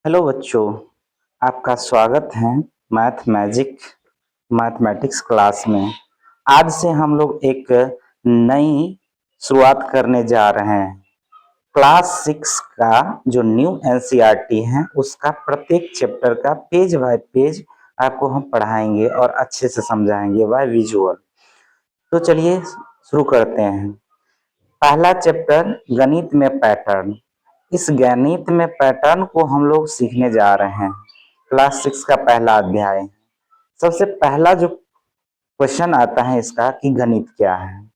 Hello बच्चों, आपका स्वागत है मैथमेटिक्स क्लास में। आज से हम लोग एक नई शुरुआत करने जा रहे हैं। क्लास 6 का जो न्यू एनसीईआरटी है उसका प्रत्येक चैप्टर का पेज बाय पेज आपको हम पढ़ाएंगे और अच्छे से समझाएंगे बाय विजुअल। तो चलिए शुरू करते हैं। पहला चैप्टर गणित में पैटर्न। इस गणित में पैटर्न को हम लोग सीखने जा रहे हैं। क्लास 6 का पहला अध्याय। सबसे पहला जो क्वेश्चन आता है इसका कि गणित क्या है।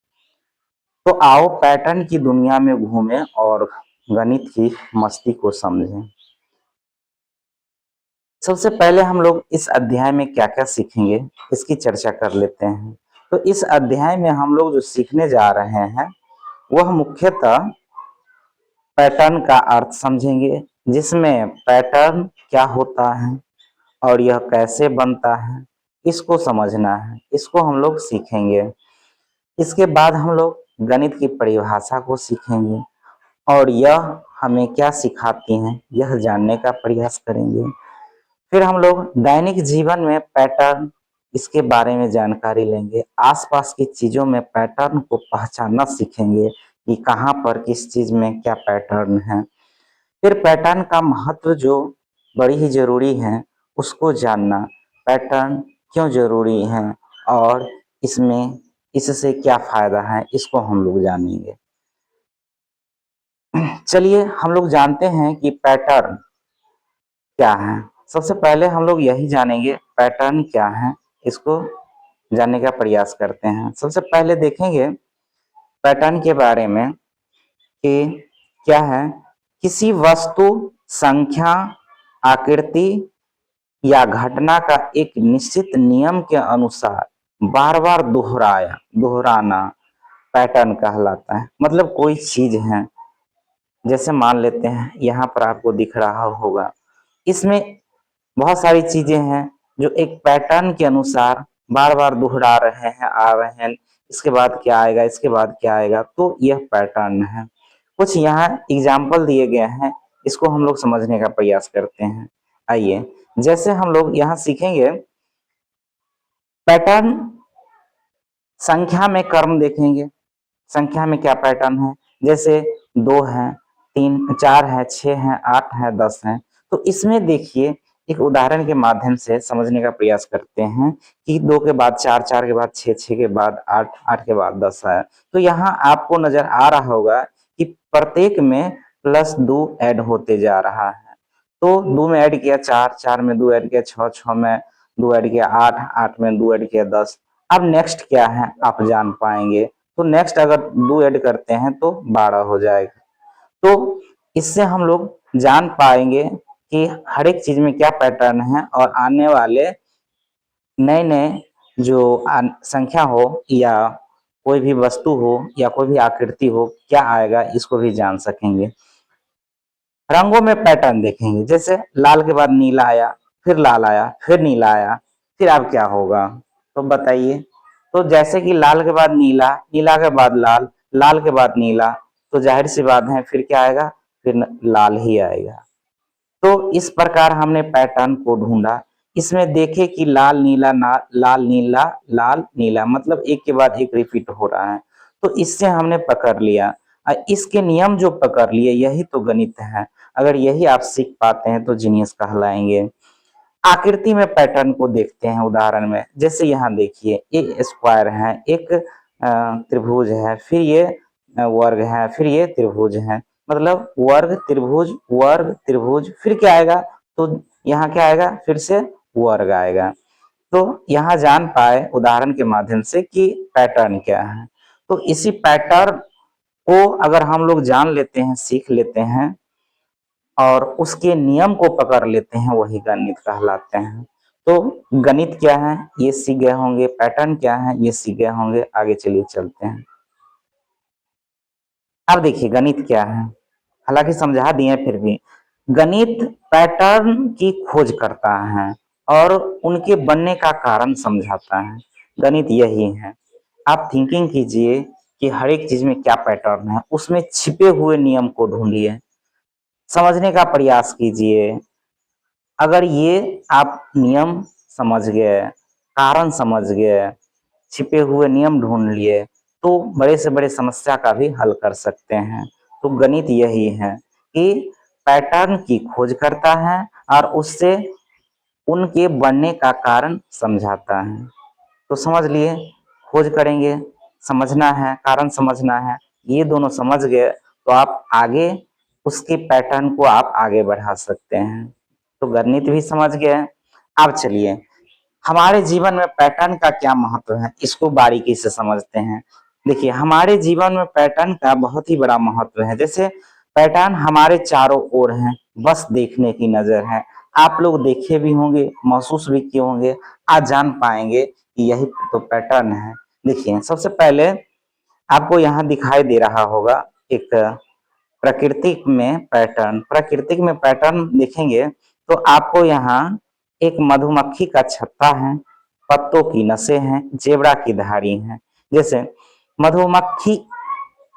तो आओ पैटर्न की दुनिया में घूमें और गणित की मस्ती को समझें। सबसे पहले हम लोग इस अध्याय में क्या क्या सीखेंगे इसकी चर्चा कर लेते हैं। तो इस अध्याय में हम लोग जो सीखने जा रहे हैं वह मुख्यतः पैटर्न का अर्थ समझेंगे, जिसमें पैटर्न क्या होता है और यह कैसे बनता है इसको समझना है, इसको हम लोग सीखेंगे। इसके बाद हम लोग गणित की परिभाषा को सीखेंगे और यह हमें क्या सिखाती हैं यह जानने का प्रयास करेंगे। फिर हम लोग दैनिक जीवन में पैटर्न इसके बारे में जानकारी लेंगे। आसपास की चीजों में पैटर्न को पहचानना सीखेंगे कि कहाँ पर किस चीज में क्या पैटर्न है। फिर पैटर्न का महत्व जो बड़ी ही जरूरी है उसको जानना, पैटर्न क्यों जरूरी है और इसमें इससे क्या फायदा है इसको हम लोग जानेंगे। चलिए हम लोग जानते हैं कि पैटर्न क्या है। सबसे पहले हम लोग यही जानेंगे पैटर्न क्या है, इसको जानने का प्रयास करते हैं। सबसे पहले देखेंगे पैटर्न के बारे में कि क्या है। किसी वस्तु, संख्या, आकृति या घटना का एक निश्चित नियम के अनुसार बार बार दोहराना पैटर्न कहलाता है। मतलब कोई चीज है, जैसे मान लेते हैं यहाँ पर आपको दिख रहा होगा, इसमें बहुत सारी चीजें हैं जो एक पैटर्न के अनुसार बार बार दोहरा रहे हैं, आ रहे हैं। इसके बाद क्या आएगा, इसके बाद क्या आएगा, तो यह पैटर्न है। कुछ यहाँ एग्जाम्पल दिए गए हैं, इसको हम लोग समझने का प्रयास करते हैं। आइए, जैसे हम लोग यहाँ सीखेंगे पैटर्न। संख्या में क्रम देखेंगे, संख्या में क्या पैटर्न है। जैसे 2 है, 3, 4 है, 6 है, 8 है, 10 है। तो इसमें देखिए एक उदाहरण के माध्यम से समझने का प्रयास करते हैं कि 2 के बाद 4, 4 के बाद 6, 6 के बाद 8, 8 के बाद 10 है। तो यहाँ आपको नजर आ रहा होगा कि प्रत्येक में +2 ऐड होते जा रहा है। तो 2 में ऐड किया 4, 4 में 2 ऐड किया 6, 6 में 2 ऐड किया 8, 8 में 2 ऐड किया 10। अब नेक्स्ट क्या है आप जान पाएंगे। तो नेक्स्ट अगर 2 ऐड करते हैं तो 12 हो जाएगा। तो इससे हम लोग जान पाएंगे कि हर एक चीज में क्या पैटर्न है और आने वाले नए नए जो संख्या हो या कोई भी वस्तु हो या कोई भी आकृति हो क्या आएगा इसको भी जान सकेंगे। रंगों में पैटर्न देखेंगे, जैसे लाल के बाद नीला आया, फिर लाल आया, फिर नीला आया, फिर अब क्या होगा तो बताइए। तो जैसे कि लाल के बाद नीला, नीला के बाद लाल, लाल के बाद नीला, तो जाहिर सी बात है फिर क्या आएगा, फिर लाल ही आएगा। तो इस प्रकार हमने पैटर्न को ढूंढा। इसमें देखे कि लाल नीला लाल नीला लाल नीला, मतलब एक के बाद एक रिपीट हो रहा है। तो इससे हमने पकड़ लिया और इसके नियम जो पकड़ लिए यही तो गणित है। अगर यही आप सीख पाते हैं तो जीनियस कहलाएंगे। आकृति में पैटर्न को देखते हैं उदाहरण में, जैसे यहाँ देखिए एक स्क्वायर है, एक त्रिभुज है, फिर ये वर्ग है, फिर ये त्रिभुज है। मतलब वर्ग त्रिभुज फिर क्या आएगा, तो यहाँ क्या आएगा, फिर से वर्ग आएगा। तो यहाँ जान पाए उदाहरण के माध्यम से कि पैटर्न क्या है। तो इसी पैटर्न को अगर हम लोग जान लेते हैं, सीख लेते हैं और उसके नियम को पकड़ लेते हैं, वही गणित कहलाते हैं। तो गणित क्या है ये सीख गए होंगे, पैटर्न क्या है ये सीख गए होंगे। आगे चलिए चलते हैं। अब देखिए गणित क्या है, हालांकि समझा दिए फिर भी गणित पैटर्न की खोज करता है और उनके बनने का कारण समझाता है। गणित यही है। आप थिंकिंग कीजिए कि हर एक चीज में क्या पैटर्न है, उसमें छिपे हुए नियम को ढूंढिए, समझने का प्रयास कीजिए। अगर ये आप नियम समझ गए, कारण समझ गए, छिपे हुए नियम ढूंढ लिए, तो बड़े से बड़े समस्या का भी हल कर सकते हैं। तो गणित यही है कि पैटर्न की खोज करता है और उससे उनके बनने का कारण समझाता है। तो समझ लिए, खोज करेंगे, समझना है, कारण समझना है, ये दोनों समझ गए तो आप आगे उसके पैटर्न को आप आगे बढ़ा सकते हैं। तो गणित भी समझ गए। अब चलिए हमारे जीवन में पैटर्न का क्या महत्व है, इसको बारीकी से समझते हैं। देखिए हमारे जीवन में पैटर्न का बहुत ही बड़ा महत्व है। जैसे पैटर्न हमारे चारों ओर हैं, बस देखने की नजर है। आप लोग देखे भी होंगे, महसूस भी किए होंगे, आज जान पाएंगे कि यही तो पैटर्न है। देखिए सबसे पहले आपको यहाँ दिखाई दे रहा होगा एक प्रकृतिक में पैटर्न देखेंगे तो आपको यहाँ एक मधुमक्खी का छत्ता है, पत्तों की नसें हैं, जेबरा की धारी है। जैसे मधुमक्खी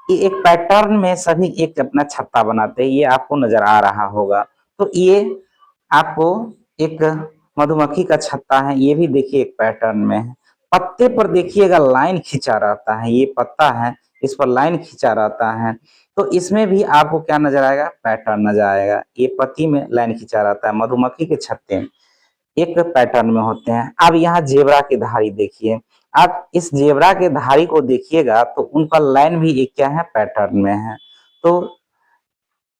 ये एक पैटर्न में सभी एक अपना छत्ता बनाते हैं, ये आपको नजर आ रहा होगा। तो ये आपको एक मधुमक्खी का छत्ता है, ये भी देखिए एक पैटर्न में है। पत्ते पर देखिएगा लाइन खींचा रहता है, ये पत्ता है, इस पर लाइन खींचा रहता है। तो इसमें भी आपको क्या नजर आएगा, पैटर्न नजर आएगा। ये पत्ती में लाइन खींचा रहता है, मधुमक्खी के छत्ते में एक पैटर्न में होते हैं। अब यहाँ जेबरा की धारी देखिए, आप इस जेबरा के धारी को देखिएगा तो उनका लाइन भी एक क्या है, पैटर्न में है। तो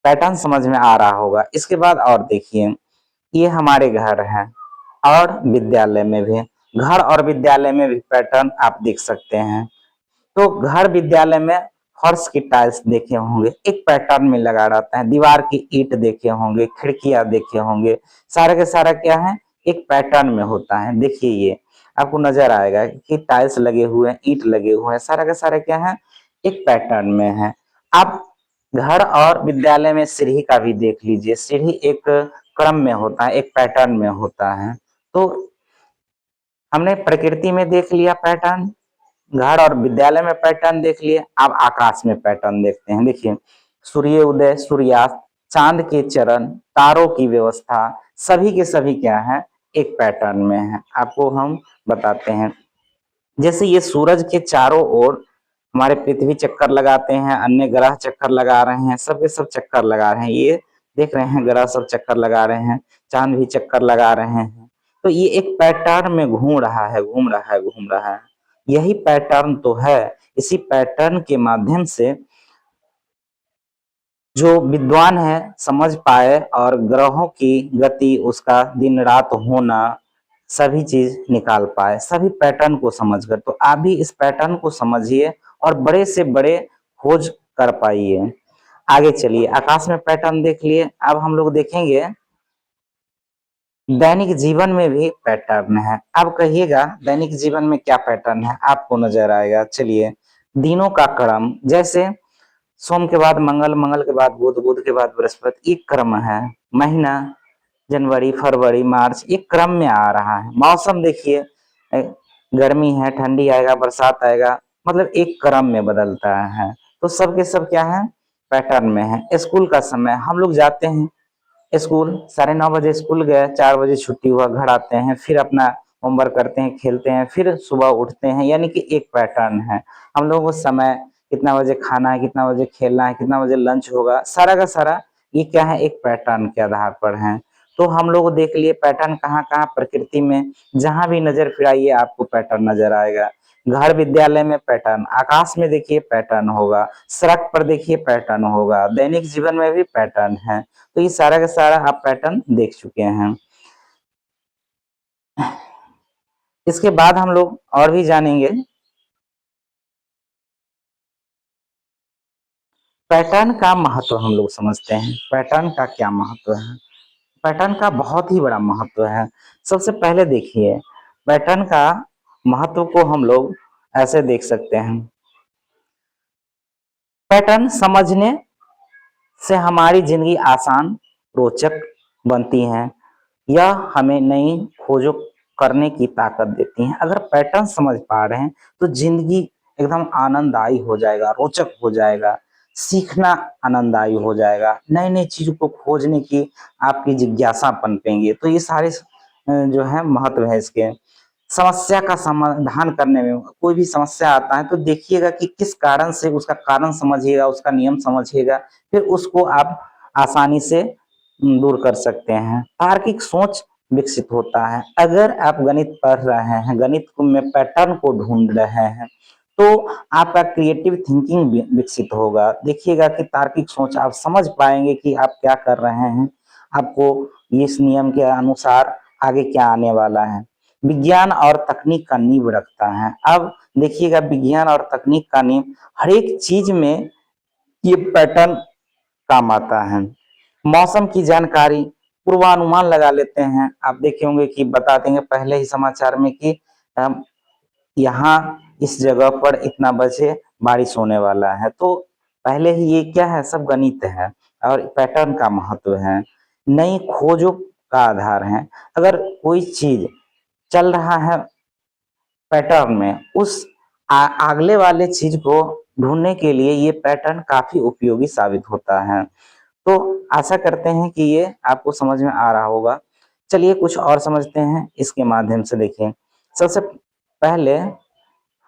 पैटर्न समझ में आ रहा होगा। इसके बाद और देखिए, ये हमारे घर है और विद्यालय में भी, घर और विद्यालय में भी पैटर्न आप देख सकते हैं। तो घर विद्यालय में फर्श की टाइल्स देखे होंगे, एक पैटर्न में लगा रहता है। दीवार की ईंट देखे होंगे, खिड़कियां देखे होंगे, सारा के सारा क्या है, एक पैटर्न में होता है। देखिए ये आपको नजर आएगा कि टाइल्स लगे हुए हैं, ईंट लगे हुए हैं, सारा का सारा क्या है, एक पैटर्न में है। आप घर और विद्यालय में सीढ़ी का भी देख लीजिए, सीढ़ी एक क्रम में होता है, एक पैटर्न में होता है। तो हमने प्रकृति में देख लिया पैटर्न, घर और विद्यालय में पैटर्न देख लिए। अब आकाश में पैटर्न देखते हैं। देखिए सूर्य उदय, सूर्यास्त, चांद के चरण, तारों की व्यवस्था, सभी के सभी क्या है, एक पैटर्न में है। आपको हम बताते हैं। जैसे ये सूरज के चारों ओर हमारे पृथ्वी चक्कर लगाते हैं, अन्य ग्रह चक्कर लगा रहे हैं, सब के सब चक्कर लगा रहे हैं। ये देख रहे हैं ग्रह सब चक्कर लगा रहे हैं, चांद भी चक्कर लगा रहे हैं। तो ये एक पैटर्न में घूम रहा है, घूम रहा है, घूम रहा है। यही पैटर्न तो है। इसी पैटर्न के माध्यम से जो विद्वान है समझ पाए और ग्रहों की गति, उसका दिन रात होना, सभी चीज निकाल पाए, सभी पैटर्न को समझकर। तो आप भी इस पैटर्न को समझिए और बड़े से बड़े खोज कर पाइए। आगे चलिए, आकाश में पैटर्न देख लिए। अब हम लोग देखेंगे दैनिक जीवन में भी पैटर्न है। अब कहिएगा दैनिक जीवन में क्या पैटर्न है, आपको नजर आएगा। चलिए, दिनों का क्रम, जैसे सोम के बाद मंगल, मंगल के बाद बुध, बुध के बाद बृहस्पति, एक क्रम है। महीना जनवरी, फरवरी, मार्च, एक क्रम में आ रहा है। मौसम देखिए, गर्मी है, ठंडी आएगा, बरसात आएगा, मतलब एक क्रम में बदलता है। तो सब के सब क्या है, पैटर्न में है। स्कूल का समय, हम लोग जाते हैं स्कूल, 9:30 बजे स्कूल गए, 4 बजे छुट्टी हुआ, घर आते हैं, फिर अपना होमवर्क करते हैं, खेलते हैं, फिर सुबह उठते हैं, यानी कि एक पैटर्न है। हम लोगों को समय, कितना बजे खाना है, कितना बजे खेलना है, कितना बजे लंच होगा, सारा का सारा ये क्या है, एक पैटर्न के आधार पर है। तो हम लोग देख लिए पैटर्न कहाँ कहाँ, प्रकृति में जहां भी नजर फिराइए आपको पैटर्न नजर आएगा। घर विद्यालय में पैटर्न, आकाश में देखिए पैटर्न होगा, सड़क पर देखिए पैटर्न होगा, दैनिक जीवन में भी पैटर्न है। तो ये सारा का सारा आप पैटर्न देख चुके हैं। इसके बाद हम लोग और भी जानेंगे पैटर्न का महत्व। हम लोग समझते हैं पैटर्न का क्या महत्व है। पैटर्न का बहुत ही बड़ा महत्व है। सबसे पहले देखिए, पैटर्न का महत्व को हम लोग ऐसे देख सकते हैं। पैटर्न समझने से हमारी जिंदगी आसान, रोचक बनती है। यह हमें नई खोजों करने की ताकत देती है। अगर पैटर्न समझ पा रहे हैं तो जिंदगी एकदम आनंददायी हो जाएगा, रोचक हो जाएगा। सीखना आनंददायी हो जाएगा, नई नई चीजों को खोजने की आपकी जिज्ञासा पनपेंगे। तो ये सारे जो है महत्व है इसके। समस्या का समाधान करने में कोई भी समस्या आता है तो देखिएगा कि किस कारण से, उसका कारण समझिएगा, उसका नियम समझिएगा, फिर उसको आप आसानी से दूर कर सकते हैं। तार्किक सोच विकसित होता है। अगर आप गणित पढ़ रहे हैं, गणित में पैटर्न को ढूंढ रहे हैं, तो आपका क्रिएटिव थिंकिंग विकसित होगा। देखिएगा कि तार्किक सोच आप समझ पाएंगे कि आप क्या कर रहे हैं, आपको इस नियम के अनुसार आगे क्या आने वाला है। विज्ञान और तकनीक का नींव रखता है। अब देखिएगा विज्ञान और तकनीक का नींव, हर एक चीज में ये पैटर्न काम आता है। मौसम की जानकारी, पूर्वानुमान लगा लेते हैं। आप देखे होंगे कि बता देंगे पहले ही समाचार में कि यहाँ इस जगह पर इतना बजे बारिश होने वाला है। तो पहले ही ये क्या है, सब गणित है और पैटर्न का महत्व है, नई खोजों का आधार है। अगर कोई चीज चल रहा है पैटर्न में, उस अगले वाले चीज को ढूंढने के लिए ये पैटर्न काफी उपयोगी साबित होता है। तो आशा करते हैं कि ये आपको समझ में आ रहा होगा। चलिए कुछ और समझते हैं इसके माध्यम से। देखिए, सबसे पहले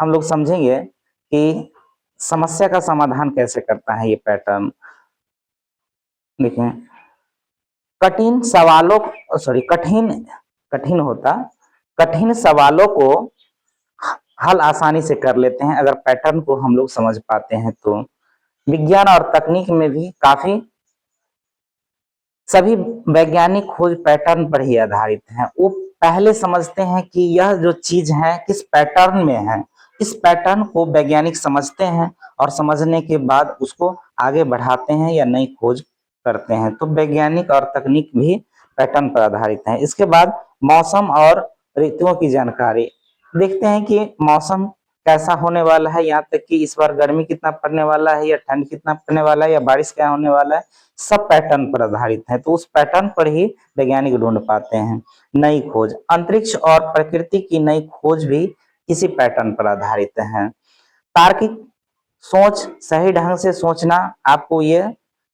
हम लोग समझेंगे कि समस्या का समाधान कैसे करता है ये पैटर्न। देखिए, कठिन सवालों सॉरी कठिन कठिन होता कठिन सवालों को हल आसानी से कर लेते हैं अगर पैटर्न को हम लोग समझ पाते हैं तो। विज्ञान और तकनीक में भी काफी सभी वैज्ञानिक खोज पैटर्न पर ही आधारित हैं। वो पहले समझते हैं कि यह जो चीज है किस पैटर्न में है। इस पैटर्न को वैज्ञानिक समझते हैं और समझने के बाद उसको आगे बढ़ाते हैं या नई खोज करते हैं। तो वैज्ञानिक और तकनीक भी पैटर्न पर आधारित है। इसके बाद मौसम और ऋतुओं की जानकारी, देखते हैं कि मौसम कैसा होने वाला है, यहाँ तक कि इस बार गर्मी कितना पड़ने वाला है या ठंड कितना पड़ने वाला है या बारिश क्या होने वाला है, सब पैटर्न पर आधारित है। तो उस पैटर्न पर ही वैज्ञानिक ढूंढ पाते हैं। नई खोज, अंतरिक्ष और प्रकृति की नई खोज भी इसी पैटर्न पर आधारित है। तार्किक सोच, सही ढंग से सोचना आपको ये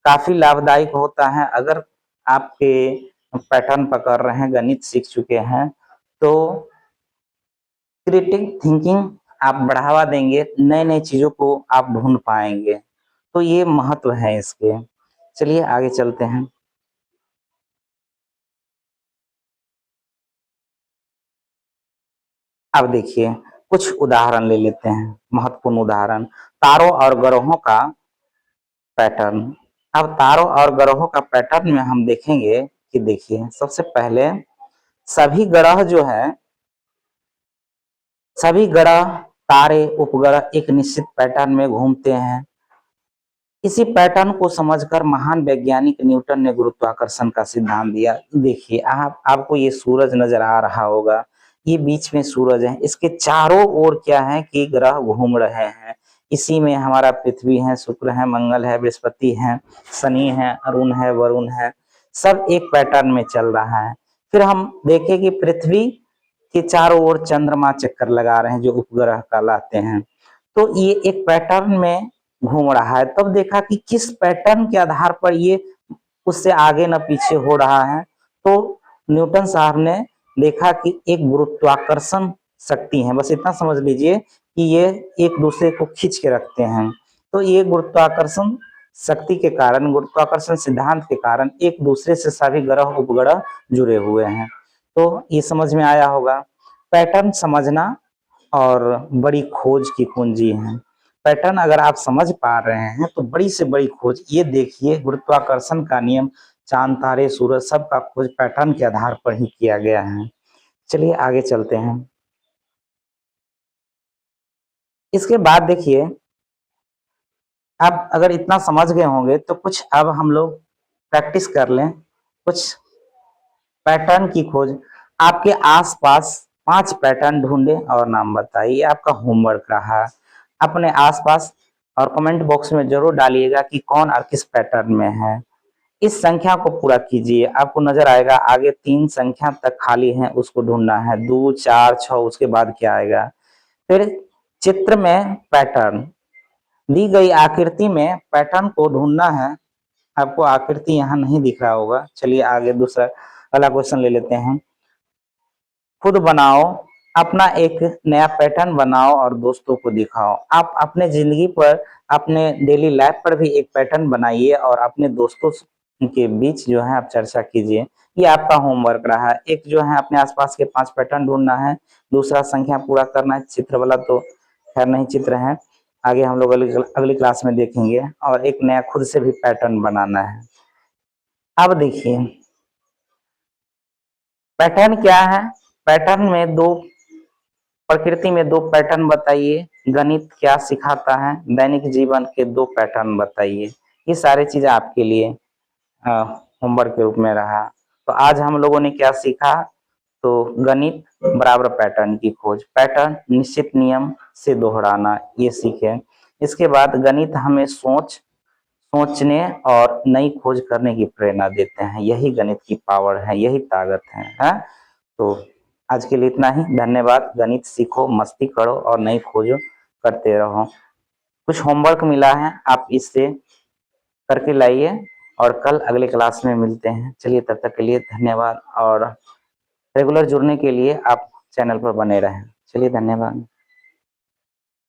काफी लाभदायक होता है। अगर आपके पैटर्न पकड़ रहे हैं, गणित सीख चुके हैं, तो क्रिएटिव थिंकिंग आप बढ़ावा देंगे, नए नए चीजों को आप ढूंढ पाएंगे। तो ये महत्व है इसके। चलिए आगे चलते हैं। अब देखिए कुछ उदाहरण ले लेते हैं, महत्वपूर्ण उदाहरण। तारों और ग्रहों का पैटर्न। अब तारों और ग्रहों का पैटर्न में हम देखेंगे कि देखिए, सबसे पहले सभी ग्रह जो है, सभी ग्रह, तारे, उपग्रह एक निश्चित पैटर्न में घूमते हैं। इसी पैटर्न को समझकर महान वैज्ञानिक न्यूटन ने गुरुत्वाकर्षण का सिद्धांत दिया। देखिए, आपको ये सूरज नजर आ रहा होगा, ये बीच में सूरज है, इसके चारों ओर क्या है कि ग्रह घूम रहे हैं। इसी में हमारा पृथ्वी है, शुक्र है, मंगल है, बृहस्पति है, शनि है, अरुण है, वरुण है, सब एक पैटर्न में चल रहा है। फिर हम देखें कि पृथ्वी के चारों ओर चंद्रमा चक्कर लगा रहे हैं जो उपग्रह कहलाते हैं। तो ये एक पैटर्न में घूम रहा है। तब देखा कि किस पैटर्न के आधार पर ये उससे आगे न पीछे हो रहा है। तो न्यूटन साहब ने देखा कि एक गुरुत्वाकर्षण शक्ति है, बस इतना समझ लीजिए कि ये एक दूसरे को खींच के रखते हैं। तो ये गुरुत्वाकर्षण शक्ति के कारण, गुरुत्वाकर्षण सिद्धांत के कारण एक दूसरे से सभी ग्रह उपग्रह जुड़े हुए हैं। तो ये समझ में आया होगा। पैटर्न समझना और बड़ी खोज की कुंजी है। पैटर्न अगर आप समझ पा रहे हैं तो बड़ी से बड़ी खोज, ये देखिए गुरुत्वाकर्षण का नियम, चांद, तारे, सूरज, सबका खोज पैटर्न के आधार पर ही किया गया है। चलिए आगे चलते हैं। इसके बाद देखिए, आप अगर इतना समझ गए होंगे तो कुछ अब हम लोग प्रैक्टिस कर लें। कुछ पैटर्न की खोज, आपके आसपास 5 पैटर्न ढूंढे और नाम बताइए। आपका होमवर्क रहा। अपने आसपास और कमेंट बॉक्स में जरूर डालिएगा कि कौन और किस पैटर्न में है। इस संख्या को पूरा कीजिए। आपको नजर आएगा आगे 3 संख्या तक खाली है, उसको ढूंढना है। 2, 4, 6, उसके बाद क्या आएगा। फिर चित्र में पैटर्न दी गई आकृति में पैटर्न को ढूंढना है। आपको आकृति यहाँ नहीं दिख रहा होगा। चलिए आगे दूसरा अगला क्वेश्चन ले लेते हैं। खुद बनाओ, अपना एक नया पैटर्न बनाओ और दोस्तों को दिखाओ। आप अपने जिंदगी पर, अपने डेली लाइफ पर भी एक पैटर्न बनाइए और अपने दोस्तों के बीच जो है आप चर्चा कीजिए। ये आपका होमवर्क रहा। एक जो है अपने आसपास के 5 पैटर्न ढूंढना है, दूसरा संख्या पूरा करना है। चित्र वाला तो खैर नहीं चित्र है, आगे हम लोग अगली क्लास में देखेंगे। और एक नया खुद से भी पैटर्न बनाना है। अब देखिए पैटर्न क्या है। पैटर्न में दो, प्रकृति में 2 पैटर्न बताइए। गणित क्या सिखाता है, दैनिक जीवन के 2 पैटर्न बताइए। ये सारी चीजें आपके लिए होमवर्क के रूप में रहा। तो आज हम लोगों ने क्या सीखा, तो गणित बराबर पैटर्न की खोज, पैटर्न निश्चित नियम से दोहराना, ये सीखे। इसके बाद गणित हमें सोचने और नई खोज करने की प्रेरणा देते हैं। यही गणित की पावर है, यही ताकत है? तो आज के लिए इतना ही। धन्यवाद। गणित सीखो, मस्ती करो और नई खोज करते रहो। कुछ होमवर्क मिला है, आप इससे करके लाइए और कल अगले क्लास में मिलते हैं। चलिए तब तक के लिए धन्यवाद और रेगुलर जुड़ने के लिए आप चैनल पर बने रहें। चलिए धन्यवाद।